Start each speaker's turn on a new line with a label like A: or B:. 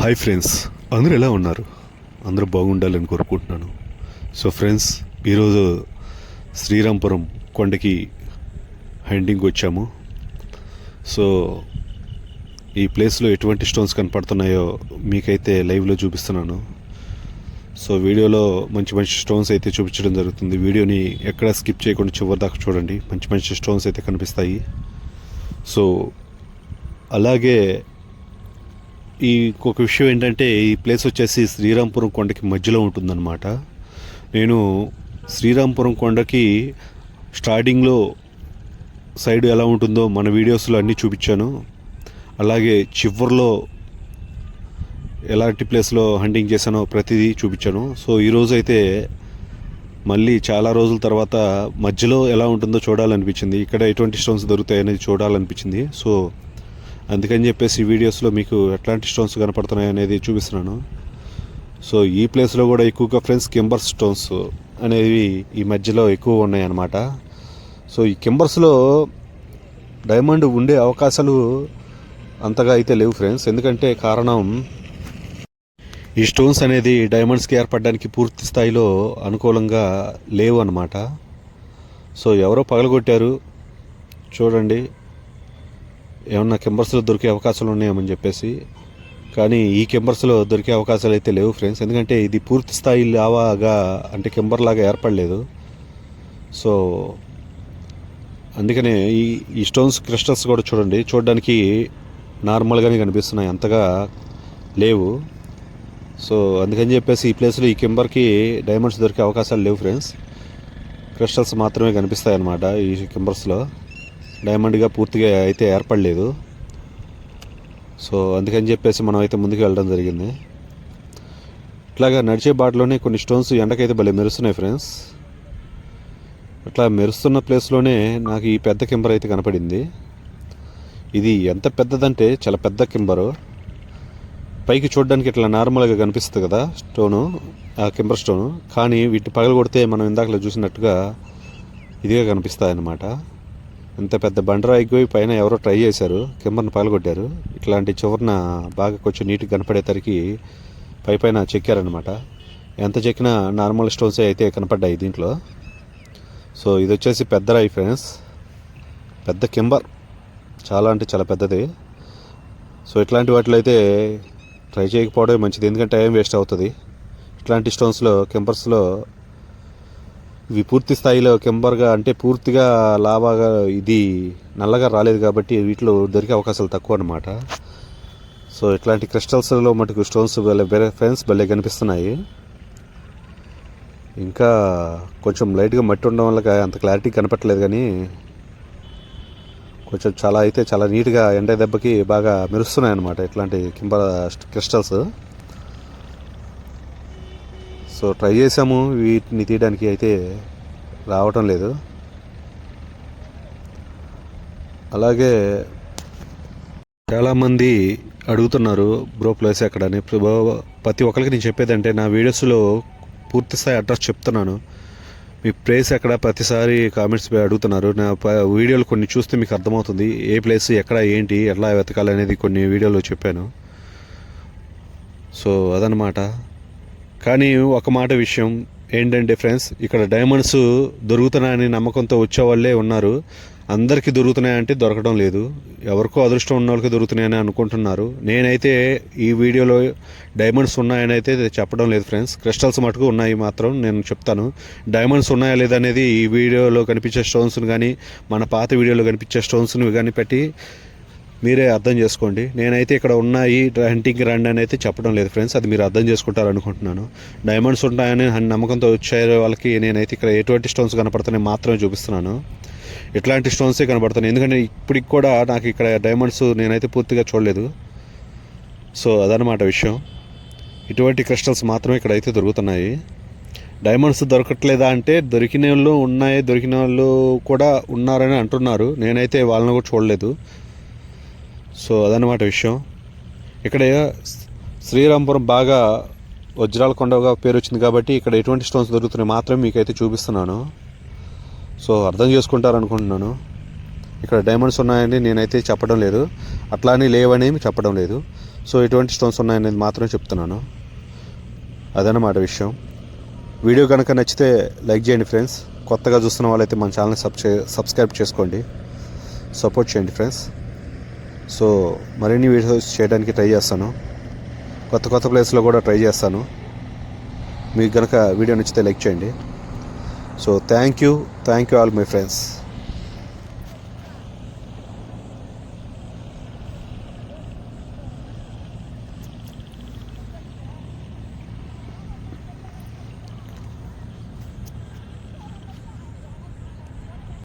A: Hi friends, అందరూ ఎలా ఉన్నారు? అందరూ బాగుండాలని కోరుకుంటున్నాను. సో ఫ్రెండ్స్, ఈరోజు శ్రీరాంపురం కొండకి హైకింగ్ వచ్చాము. సో ఈ ప్లేస్లో ఎటువంటి స్టోన్స్ కనపడుతున్నాయో మీకైతే లైవ్లో చూపిస్తున్నాను. సో వీడియోలో మంచి మంచి స్టోన్స్ అయితే చూపించడం జరుగుతుంది. వీడియోని ఎక్కడ స్కిప్ చేయకుండా చివరి దాకా చూడండి. మంచి మంచి స్టోన్స్ అయితే కనిపిస్తాయి. సో అలాగే ఇంకొక విషయం ఏంటంటే, ఈ ప్లేస్ వచ్చేసి శ్రీరాంపురం కొండకి మధ్యలో ఉంటుందన్నమాట. నేను శ్రీరాంపురం కొండకి స్టార్టింగ్లో సైడ్ ఎలా ఉంటుందో మన వీడియోస్లో అన్నీ చూపించాను. అలాగే చివర్లో ఎలాంటి ప్లేస్లో హంటింగ్ చేశానో ప్రతిదీ చూపించాను. సో ఈరోజు అయితే మళ్ళీ చాలా రోజుల తర్వాత మధ్యలో ఎలా ఉంటుందో చూడాలనిపించింది. ఇక్కడ ఎటువంటి స్టోన్స్ దొరుకుతాయనేది చూడాలనిపించింది. సో అందుకని చెప్పేసి వీడియోస్లో మీకు ఎట్లాంటి స్టోన్స్ కనపడుతున్నాయి అనేది చూపిస్తున్నాను. సో ఈ ప్లేస్లో కూడా ఎక్కువగా ఫ్రెండ్స్ కింబర్ స్టోన్స్ అనేవి ఈ మధ్యలో ఎక్కువ ఉన్నాయి అన్నమాట. సో ఈ కింబర్స్లో డైమండ్ ఉండే అవకాశాలు అంతగా అయితే లేవు ఫ్రెండ్స్. ఎందుకంటే కారణం, ఈ స్టోన్స్ అనేది డైమండ్స్కి ఏర్పడడానికి పూర్తి స్థాయిలో అనుకూలంగా లేవు అన్నమాట. సో ఎవరో పగలగొట్టారు చూడండి, ఏమన్నా కింబర్స్లో దొరికే అవకాశాలు ఉన్నాయేమని చెప్పేసి. కానీ ఈ కింబర్స్లో దొరికే అవకాశాలు అయితే లేవు ఫ్రెండ్స్. ఎందుకంటే ఇది పూర్తి స్థాయి లావాగా అంటే కింబర్ లాగా ఏర్పడలేదు. సో అందుకనే ఈ స్టోన్స్ క్రిస్టల్స్ కూడా చూడడానికి నార్మల్గానే కనిపిస్తున్నాయి, అంతగా లేవు. సో అందుకని చెప్పేసి ఈ ప్లేస్లో ఈ కింబర్కి డైమండ్స్ దొరికే అవకాశాలు లేవు ఫ్రెండ్స్. క్రిస్టల్స్ మాత్రమే కనిపిస్తాయి అన్నమాట. ఈ కింబర్స్లో డైమండ్గా పూర్తిగా అయితే ఏర్పడలేదు. సో అందుకని చెప్పేసి మనం అయితే ముందుకు వెళ్ళడం జరిగింది. ఇట్లాగా నడిచే బాటలోనే కొన్ని స్టోన్స్ ఎండకైతే భలే మెరుస్తున్నాయి ఫ్రెండ్స్. అట్లా మెరుస్తున్న ప్లేస్లోనే నాకు ఈ పెద్ద కింబర్ అయితే కనపడింది. ఇది ఎంత పెద్దదంటే చాలా పెద్ద కింబరు. పైకి చూడడానికి ఇట్లా నార్మల్గా కనిపిస్తుంది కదా స్టోను, ఆ కింబర్ స్టోను. కానీ వీటిని పగలగొడితే మనం ఇందాకలో చూసినట్టుగా ఇదిగా కనిపిస్తాయి అన్నమాట. ఇంత పెద్ద బండరాయికి పైన ఎవరో ట్రై చేశారు, కింబర్ని పగలగొట్టారు. ఇట్లాంటి చివరిన బాగా కొంచెం నీట్గా కనపడేసరికి పైన చెక్కారనమాట. ఎంత చెక్కినా నార్మల్ స్టోన్స్ అయితే కనపడ్డాయి దీంట్లో. సో ఇది వచ్చేసి పెద్ద రాయి ఫ్రెండ్స్, పెద్ద కింబర్, చాలా అంటే చాలా పెద్దది. సో ఇట్లాంటి వాటిలో అయితే ట్రై చేయకపోవడమే మంచిది, ఎందుకంటే టైం వేస్ట్ అవుతుంది. ఇట్లాంటి స్టోన్స్లో కింబర్స్లో ఇవి పూర్తి స్థాయిలో కెంబర్గా అంటే పూర్తిగా లావాగా ఇది నల్లగా రాలేదు కాబట్టి వీటిలో దొరికే అవకాశాలు తక్కువ అన్నమాట. సో ఇట్లాంటి క్రిస్టల్స్లో మటుకు స్టోన్స్ వేరే ఫ్రెండ్స్ భలే కనిపిస్తున్నాయి. ఇంకా కొంచెం లైట్గా మట్టి ఉండడం వల్ల అంత క్లారిటీ కనపట్లేదు, కానీ కొంచెం చాలా నీట్గా ఎండ దెబ్బకి బాగా మెరుస్తున్నాయి అన్నమాట ఇట్లాంటి కింబర్ క్రిస్టల్స్. సో ట్రై చేసాము, వీటిని తీయడానికి అయితే రావటం లేదు. అలాగే చాలామంది అడుగుతున్నారు బ్రో ప్లేస్ ఎక్కడని. ప్రతి ఒక్కరికి నేను చెప్పేదంటే, నా వీడియోస్లో పూర్తిస్థాయి అడ్రస్ చెప్తున్నాను. మీ ప్లేస్ ఎక్కడ ప్రతిసారి కామెంట్స్ అడుగుతున్నారు. నా వీడియోలు కొన్ని చూస్తే మీకు అర్థమవుతుంది ఏ ప్లేస్ ఎక్కడ ఏంటి ఎట్లా వెతకాలి అనేది కొన్ని వీడియోలో చెప్పాను. సో అదనమాట. కానీ ఒక మాట విషయం ఏంటంటే ఫ్రెండ్స్, ఇక్కడ డైమండ్స్ దొరుకుతున్నాయని నమ్మకంతో వచ్చే వాళ్ళే ఉన్నారు. అందరికీ దొరుకుతున్నాయంటే దొరకడం లేదు. ఎవరికో అదృష్టం ఉన్న వాళ్ళకి దొరుకుతున్నాయని అనుకుంటున్నారు. నేనైతే ఈ వీడియోలో డైమండ్స్ ఉన్నాయని అయితే చెప్పడం లేదు ఫ్రెండ్స్. క్రిస్టల్స్ మటుకు ఉన్నాయి మాత్రం నేను చెప్తాను. డైమండ్స్ ఉన్నాయా లేదా అనేది ఈ వీడియోలో కనిపించే స్టోన్స్ని కానీ మన పాత వీడియోలో కనిపించే స్టోన్స్ని కానీ పెట్టి మీరే అర్థం చేసుకోండి. నేనైతే ఇక్కడ ఉన్నాయి హంటింగ్ రండి అని అయితే చెప్పడం లేదు ఫ్రెండ్స్. అది మీరు అర్థం చేసుకుంటారు అనుకుంటున్నాను. డైమండ్స్ ఉంటాయని నమ్మకంతో వచ్చే వాళ్ళకి నేనైతే ఇక్కడ ఎటువంటి స్టోన్స్ కనపడుతున్నాయి మాత్రమే చూపిస్తున్నాను. ఇట్లాంటి స్టోన్సే కనపడుతున్నాయి, ఎందుకంటే ఇప్పటికి కూడా నాకు ఇక్కడ డైమండ్స్ నేనైతే పూర్తిగా చూడలేదు. సో అదనమాట విషయం. ఇటువంటి క్రిస్టల్స్ మాత్రమే ఇక్కడైతే దొరుకుతున్నాయి. డైమండ్స్ దొరకట్లేదా అంటే దొరికిన వాళ్ళు ఉన్నాయి, దొరికిన వాళ్ళు కూడా ఉన్నారని అంటున్నారు. నేనైతే వాళ్ళని కూడా చూడలేదు. సో అదనమాట విషయం. ఇక్కడ శ్రీరాంపురం బాగా వజ్రాల కొండగా పేరు వచ్చింది కాబట్టి ఇక్కడ ఎటువంటి స్టోన్స్ దొరుకుతున్నాయి మాత్రమే మీకైతే చూపిస్తున్నాను. సో అర్థం చేసుకుంటారు అనుకుంటున్నాను. ఇక్కడ డైమండ్స్ ఉన్నాయని నేనైతే చెప్పడం లేదు, అట్లా అని లేవని చెప్పడం లేదు. సో ఎటువంటి స్టోన్స్ ఉన్నాయనేది మాత్రమే చెప్తున్నాను. అదనమాట విషయం. వీడియో కనుక నచ్చితే లైక్ చేయండి ఫ్రెండ్స్. కొత్తగా చూస్తున్న వాళ్ళైతే మన ఛానల్ని సబ్స్క్రైబ్ చేసుకోండి, సపోర్ట్ చేయండి ఫ్రెండ్స్. సో మరిన్ని వీడియోస్ చేయడానికి ట్రై చేస్తాను, కొత్త ప్లేస్లో కూడా ట్రై చేస్తాను. మీకు కనుక వీడియో నచ్చితే లైక్ చేయండి. So thank you all my friends.